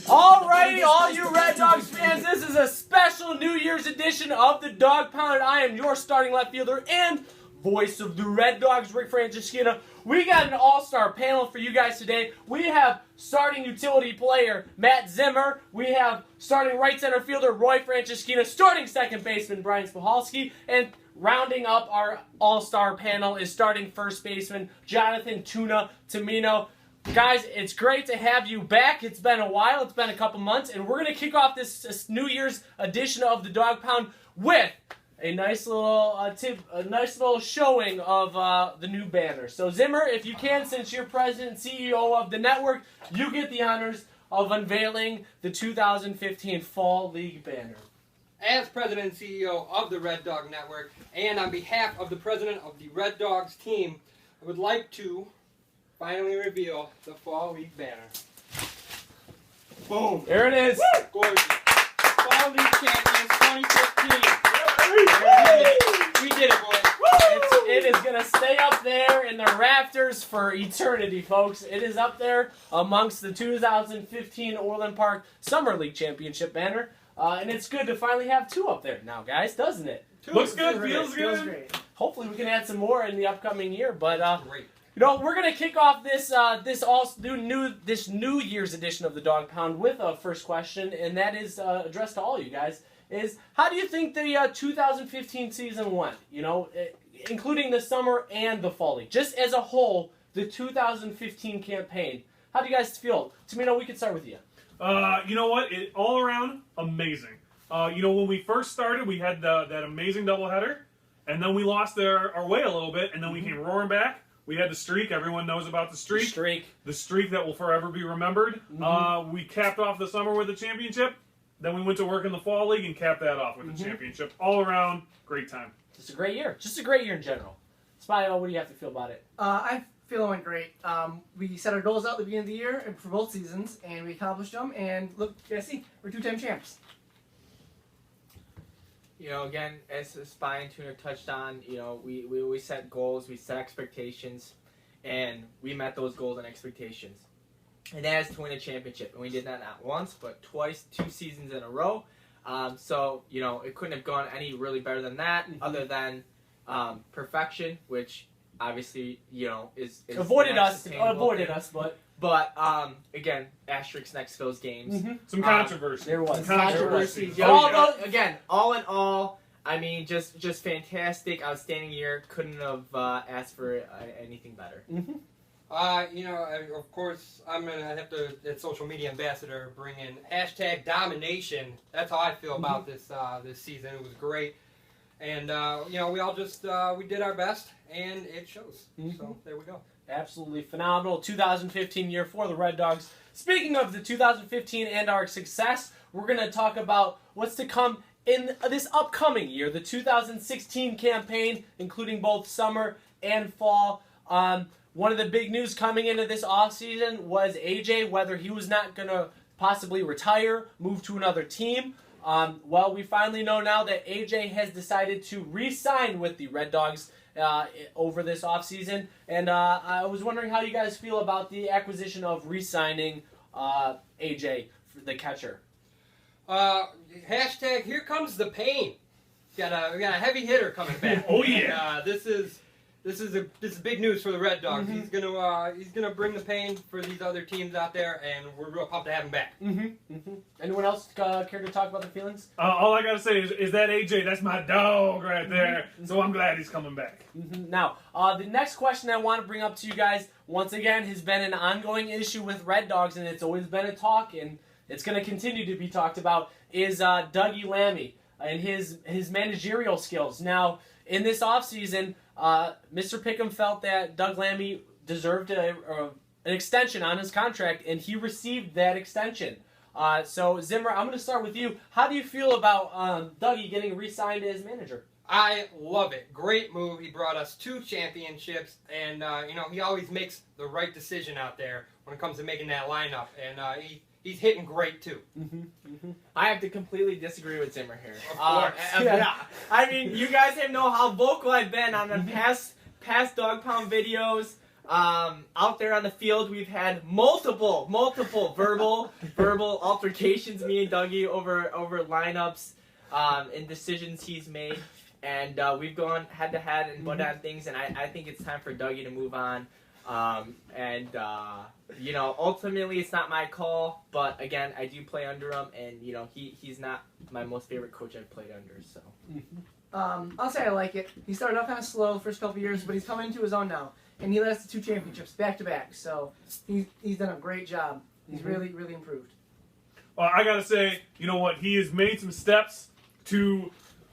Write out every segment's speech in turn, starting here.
Alrighty, all you Red Dogs fans, this is a special New Year's edition of the Dog Pound. I am your starting left fielder and voice of the Red Dogs, Rick Franciscina. We got an all-star panel for you guys today. We have starting utility player Matt Zimmer. We have starting right center fielder Roy Franciscina, starting second baseman Brian Spahalski, and rounding up our all-star panel is starting first baseman Jonathan Tuna Tamino. Guys, it's great to have you back. It's been a while. It's been a couple months, and we're going to kick off this New Year's edition of the Dog Pound with a nice little showing of the new banner. So, Zimmer, if you can, since you're president and CEO of the network, you get the honors of unveiling the 2015 Fall League banner. As president and CEO of the Red Dog Network, and on behalf of the president of the Red Dogs team, I would like to finally reveal the Fall League banner. Boom. There it is. Woo! Gorgeous. Fall League champions 2015. We did it, boys. It is going to stay up there in the rafters for eternity, folks. It is up there amongst the 2015 Orland Park Summer League Championship banner. And it's good to finally have two up there now, guys, doesn't it? Looks good, feels good. Great. Hopefully we can add some more in the upcoming year, but Great. you know, we're gonna kick off this New Year's edition of the Dog Pound with a first question, and that is addressed to all you guys. Is how do you think the 2015 season went? You know, including the summer and the fall league, just as a whole, the 2015 campaign. How do you guys feel? Tamino, we could start with you. You know what? All around, amazing. You know, when we first started, we had that amazing doubleheader, and then we lost our way a little bit, and then we came roaring back. We had the streak. Everyone knows about the streak. The streak that will forever be remembered. Mm-hmm. We capped off the summer with the championship. Then we went to work in the fall league and capped that off with the championship. All around, great time. Just a great year. Just a great year in general. Spio, what do you have to feel about it? I feel it went great. We set our goals out at the beginning of the year and for both seasons, and we accomplished them. And look, you guys see, we're two-time champs. You know, again, as Spy and Tuner touched on, you know, we set goals, we set expectations, and we met those goals and expectations. And that is to win a championship. And we did that not once, but twice, 2 seasons in a row. So, you know, it couldn't have gone any really better than that, other than perfection, which obviously, you know, is avoided us, but again, asterisks next to those games. Some controversy. There was some controversy. All in all, I mean, just fantastic, outstanding year. Couldn't have asked for anything better. You know, of course, I'm going to have to, as social media ambassador, bring in #domination. That's how I feel about this season. It was great. And, you know, we all just, we did our best, and it shows. So, there we go. Absolutely phenomenal 2015 year for the Red Dogs. Speaking of the 2015 and our success, we're going to talk about what's to come in this upcoming year, the 2016 campaign, including both summer and fall. One of the big news coming into this offseason was AJ, whether he was not going to possibly retire, move to another team. Well, we finally know now that AJ has decided to re-sign with the Red Dogs over this offseason. And I was wondering how you guys feel about the acquisition of re-signing AJ, the catcher. Here comes the pain. We got a heavy hitter coming back. Oh yeah. This is big news for the Red Dogs. He's gonna bring the pain for these other teams out there, and we're real pumped to have him back. Anyone else care to talk about the feelings? All I gotta say is that AJ, that's my dog right there. So I'm glad he's coming back. Now, the next question I want to bring up to you guys, once again, has been an ongoing issue with Red Dogs, and it's always been a talk, and it's going to continue to be talked about, is Dougie Lammy and his managerial skills. Now, in this offseason, Mr. Pickham felt that Doug Lammy deserved an extension on his contract, and he received that extension. So, Zimmer, I'm going to start with you. How do you feel about Dougie getting re-signed as manager? I love it. Great move. He brought us 2 championships, and you know, he always makes the right decision out there when it comes to making that lineup, and he's hitting great too. I have to completely disagree with Zimmer here. Of course. Yeah. I mean, you guys know how vocal I've been on the past Dog Pound videos. Out there on the field, we've had multiple verbal altercations, me and Dougie, over lineups and decisions he's made. And we've gone head-to-head and butt on things, and I think it's time for Dougie to move on. Ultimately it's not my call, but again, I do play under him, and he's not my most favorite coach I've played under. So I'll say I like it. He started off kind of slow the first couple years, but he's coming into his own now, and he led us to 2 championships back to back. So he's done a great job. He's really improved. Well, I gotta say, you know what? He has made some steps to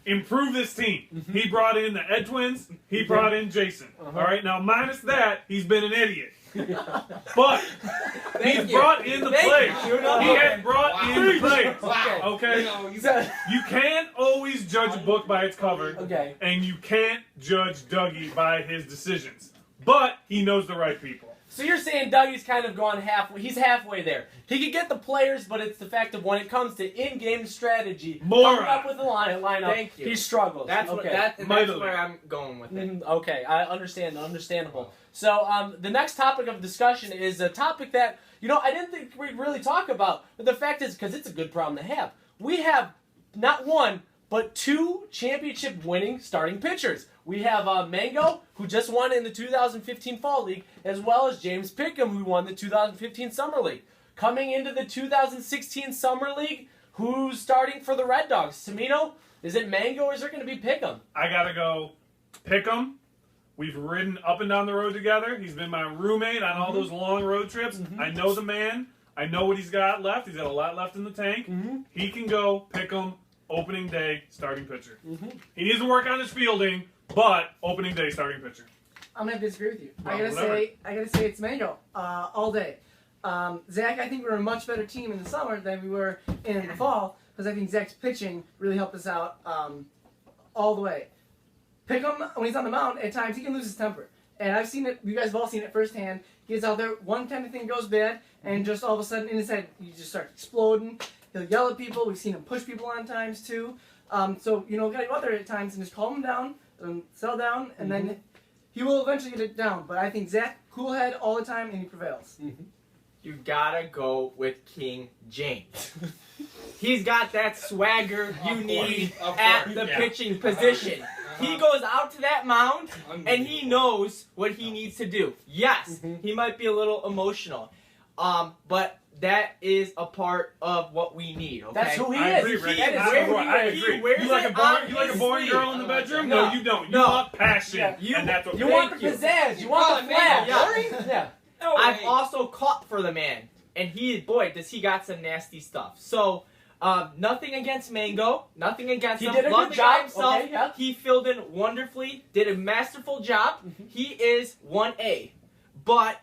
improve this team. He brought in the Ed Twins. He brought in Jason. All right, now minus that, he's been an idiot. But he's brought in the players. He has brought in the players. Okay? You can't always judge a book by its cover. Okay. And you can't judge Dougie by his decisions. But he knows the right people. So you're saying Dougie's kind of gone halfway. He's halfway there. He could get the players, but it's the fact of when it comes to in-game strategy, coming up with the lineup, he struggles. That's where I'm going with it. Okay, I understand. Understandable. So the next topic of discussion is a topic that, I didn't think we'd really talk about. But the fact is, because it's a good problem to have, we have not one, but 2 championship-winning starting pitchers. We have Mango, who just won in the 2015 Fall League, as well as James Pickham, who won the 2015 Summer League. Coming into the 2016 Summer League, who's starting for the Red Dogs? Tamino, is it Mango or is it going to be Pickham? I gotta go Pickham. We've ridden up and down the road together. He's been my roommate on all those long road trips. I know the man. I know what he's got left. He's got a lot left in the tank. He can go Pickham, opening day starting pitcher. He needs to work on his fielding, but opening day starting pitcher. I'm gonna have to disagree with you. Well, I gotta say it's Mango all day. Zach, I think we're a much better team in the summer than we were in the fall, because I think Zach's pitching really helped us out all the way. Pickham, when he's on the mound, at times he can lose his temper. And I've seen it, you guys have all seen it firsthand. He gets out there, one kind of thing goes bad, and just all of a sudden in his head, he just starts exploding. He'll yell at people. We've seen him push people on times too. So, gotta go out there at times and just calm him down, and settle down, and then he will eventually get it down. But I think Zach, cool head all the time, and he prevails. You gotta go with King James. He's got that swagger you need at the pitching position. He goes out to that mound, and he knows what he needs to do. Yes, he might be a little emotional, but that is a part of what we need. Okay? That's who he is. I agree, Rick. I agree. You like a boring girl in the bedroom? No, you don't. You want passion. And that's what you want the pizzazz. You want the flash. Yeah. I've also caught for the man, and does he got some nasty stuff. So, nothing against Mango, nothing against him. He did a good job. Himself. Okay, yeah. He filled in wonderfully, did a masterful job. He is 1A. But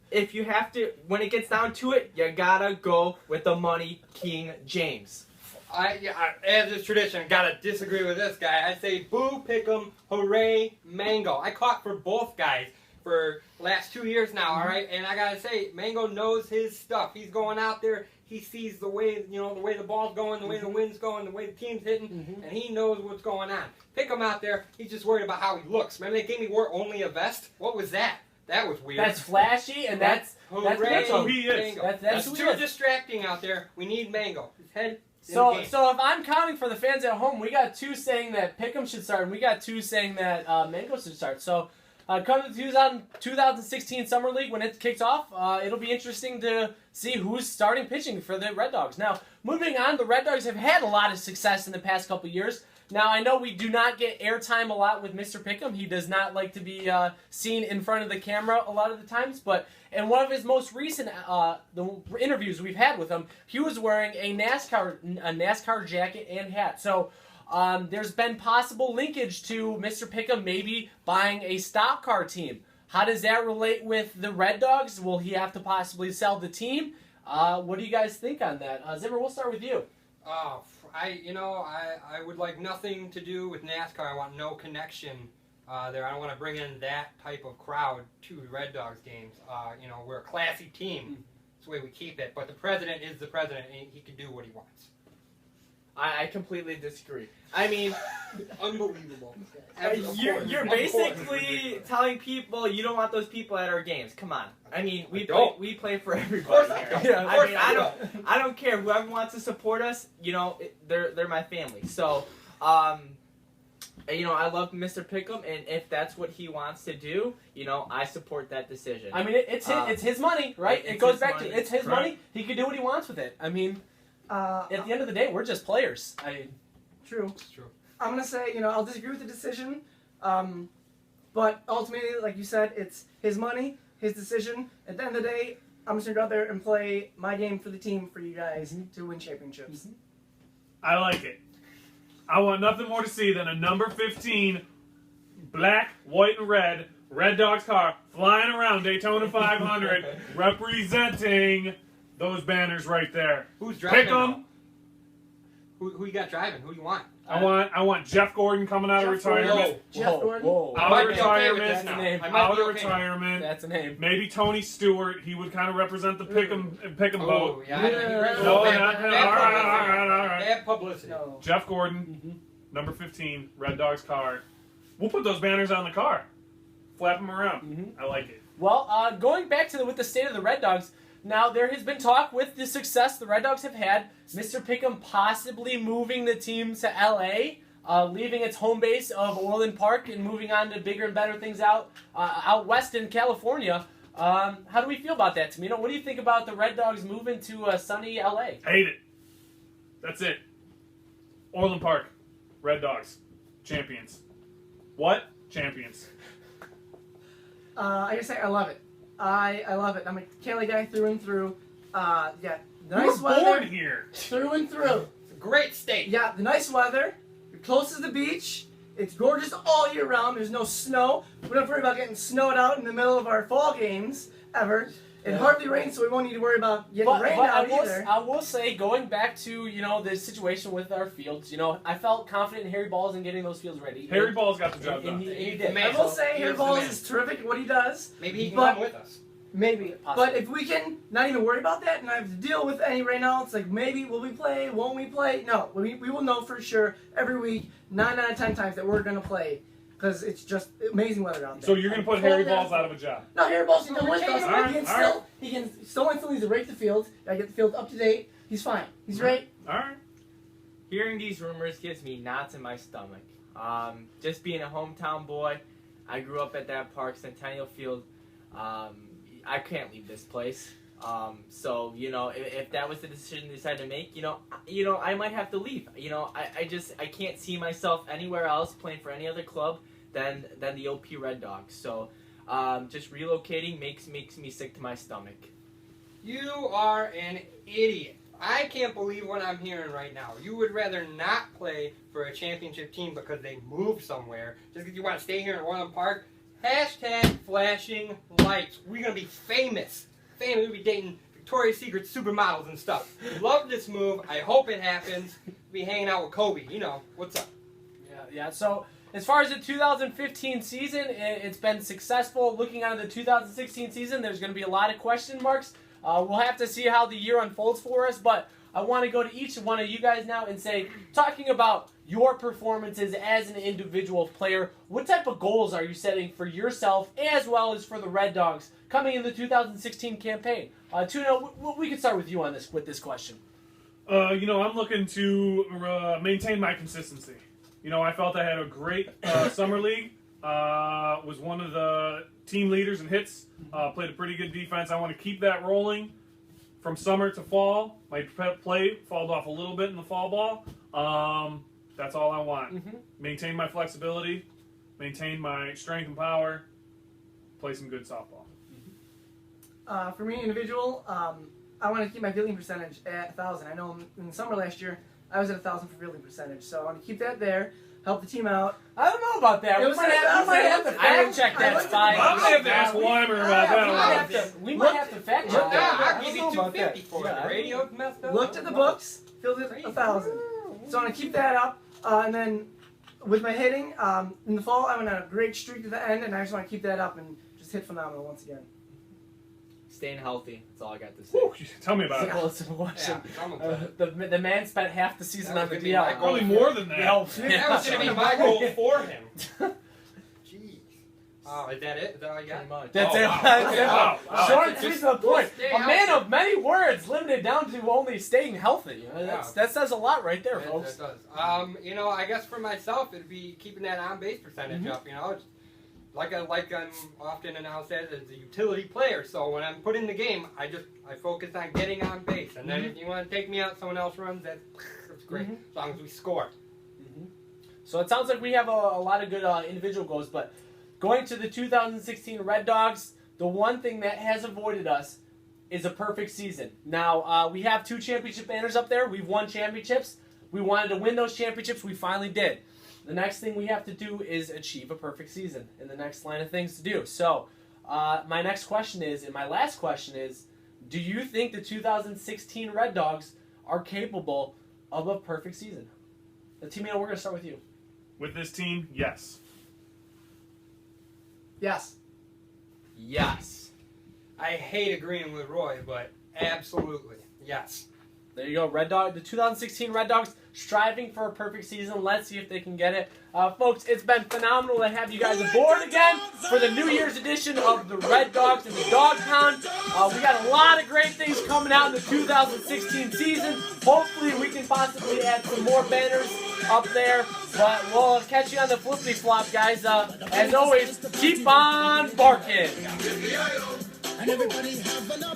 if you have to, when it gets down to it, you gotta go with the money, King James. As is tradition, gotta disagree with this guy. I say boo, Pickham, hooray, Mango. I caught for both guys for last 2 years now, all right? And I gotta say, Mango knows his stuff. He's going out there. He sees the way, the way the ball's going, the way the wind's going, the way the team's hitting, and he knows what's going on. Pick him out there. He's just worried about how he looks. Remember they gave me only a vest? What was that? That was weird. That's flashy, and that's who he is. That's too distracting out there. We need Mango. His head. So if I'm counting for the fans at home, we got 2 saying that Pickham should start, and we got 2 saying that Mango should start. So come to the 2016 Summer League, when it kicks off, it'll be interesting to see who's starting pitching for the Red Dogs. Now, moving on, the Red Dogs have had a lot of success in the past couple years. Now, I know we do not get airtime a lot with Mr. Pickham. He does not like to be seen in front of the camera a lot of the times, but in one of his most recent the interviews we've had with him, he was wearing a NASCAR jacket and hat. So there's been possible linkage to Mr. Pickham maybe buying a stock car team. How does that relate with the Red Dogs? Will he have to possibly sell the team? What do you guys think on that? Zimmer, we'll start with you. I would like nothing to do with NASCAR. I want no connection there. I don't want to bring in that type of crowd to Red Dogs games. We're a classy team. That's the way we keep it. But the president is the president, and he can do what he wants. I completely disagree. I mean, Unbelievable. you're basically telling people you don't want those people at our games. Come on. I mean, we play for everybody here. Yeah, I mean, I don't care. Whoever wants to support us, they're my family. So, I love Mr. Pickham, and if that's what he wants to do, I support that decision. I mean, it's his money, right? It goes back to it's his Right. money. He can do what he wants with it. I mean, at the end of the day, we're just players. True. It's true. I'm gonna say, I'll disagree with the decision, but ultimately, like you said, it's his money, his decision. At the end of the day, I'm just gonna go out there and play my game for the team, for you guys to win championships. I like it. I want nothing more to see than a number 15, black, white, and Red Dogs car flying around Daytona 500, representing those banners right there. Who's driving? Pick 'em. Who you got driving? Who do you want? I want Jeff Gordon coming out of Jeff Gordon. retirement. Jeff Gordon? Whoa. I Out might of be okay with retirement. that now. name. I might Out be of okay. retirement. That's a name. Maybe Tony Stewart. He would kind of represent the Pick'em Oh, boat. yeah. No, not him. All right. Bad publicity. No. Jeff Gordon, number 15, Red Dogs car. We'll put those banners on the car. Flap them around. I like it. Well, going back to with the state of the Red Dogs, now there has been talk with the success the Red Dogs have had, Mr. Pickham possibly moving the team to LA, leaving its home base of Orland Park and moving on to bigger and better things out west in California. How do we feel about that, Tamino? What do you think about the Red Dogs moving to sunny LA? Hate it. That's it. Orland Park, Red Dogs, champions. What? Champions. I gotta say, I love it. I love it. I'm a Cali guy through and through. Yeah, You nice were weather born here. through and through. It's a great state. Yeah, the nice weather. You're close to the beach. It's gorgeous all year round. There's no snow. We don't have to worry about getting snowed out in the middle of our fall games ever. It hardly rains, so we won't need to worry about getting rained out either. I will say, going back to the situation with our fields, I felt confident in Harry Balls in getting those fields ready. Harry Ball's got the job And done. he did. Man. I will say, He Harry is the Balls man. is terrific at what he does. Maybe he can But- come with us. Maybe. Possibly. But if we can not even worry about that and not have to deal with any right now, it's like maybe will we play, won't we play? No. We will know for sure every week, 9 out of 10 times that we're going to play because it's just amazing weather out there. So you're going to put Harry Balls out of a job. No, Harry Balls can come with Retain us. him. Alright, He can alright. still still needs to rake the field. Gotta get the field up to date. He's fine. He's great. All right. Hearing these rumors gives me knots in my stomach. Just being a hometown boy, I grew up at that park, Centennial Field. I can't leave this place. So if that was the decision they decided to make, I might have to leave. I can't see myself anywhere else playing for any other club than the OP Red Dogs. So just relocating makes me sick to my stomach. You are an idiot. I can't believe what I'm hearing right now. You would rather not play for a championship team because they moved somewhere, just because you want to stay here in Orland Park. Hashtag flashing lights. We're going to be famous. We'll be dating Victoria's Secret supermodels and stuff. Love this move. I hope it happens. Be hanging out with Kobe. What's up? Yeah. So as far as the 2015 season, it's been successful. Looking on the 2016 season, there's going to be a lot of question marks. We'll have to see how the year unfolds for us, but I want to go to each one of you guys now and say, talking about your performances as an individual player, what type of goals are you setting for yourself as well as for the Red Dogs coming in the 2016 campaign? Tuna, we can start with you on this question. I'm looking to maintain my consistency. I felt I had a great summer league. Was one of the team leaders in hits. Played a pretty good defense. I want to keep that rolling from summer to fall. My play falled off a little bit in the fall ball. That's all I want. Maintain my flexibility, maintain my strength and power, play some good softball. For me, individual, I want to keep my fielding percentage at 1,000. I know in the summer last year, I was at 1,000 for fielding percentage, so I want to keep that there, help the team out. I don't know about that. It We was might like have to fact check I that looked at spot. the I'm box. gonna have to ask Weimer about that. We might have to fact check Look, that. I'll I give don't you know about that. 250 for it. Yeah, The radio's messed up. Looked at the books, fielded 1,000. So I want to keep that up, and then with my hitting, in the fall, I went on a great streak to the end, and I just want to keep that up and just hit phenomenal once again. Staying healthy. That's all I got to say. Whew, tell me about it. Simple question. Yeah, someone said it. The man spent half the season That on the was gonna be DL. my goal. Probably more than that. That was going to be my goal for him. Jeez. Oh, is that it? Is that all you got? Pretty much. That's Oh, it. wow. That's it. Wow. Wow. Short Just- and to the point. just stay A man healthy. of many words, limited down to only staying healthy. That says a lot right there, folks. That does. You know, I guess for myself, it'd be keeping that on base percentage up. You know, it's like I'm often announced as a utility player. So when I'm put in the game, I focus on getting on base, and then if you want to take me out, someone else runs. That's great, as long as we score. So it sounds like we have a lot of good individual goals, but going to the 2016 Red Dogs, the one thing that has avoided us is a perfect season. Now, we have 2 championship banners up there. We've won championships. We wanted to win those championships. We finally did. The next thing we have to do is achieve a perfect season in the next line of things to do. So, my next question is, and my last question is, do you think the 2016 Red Dogs are capable of a perfect season? Timino, we're going to start with you. With this team, yes. Yes. Yes. I hate agreeing with Roy, but absolutely, yes. There you go, Red Dog. The 2016 Red Dogs striving for a perfect season. Let's see if they can get it. Folks, it's been phenomenal to have you guys aboard again for the New Year's edition of the Red Dogs and the Dog Pound. We got a lot of great things coming out in the 2016 season. Hopefully we can possibly add some more banners up there. But we'll catch you on the flippity flop, guys. As always, keep on barking. And everybody having a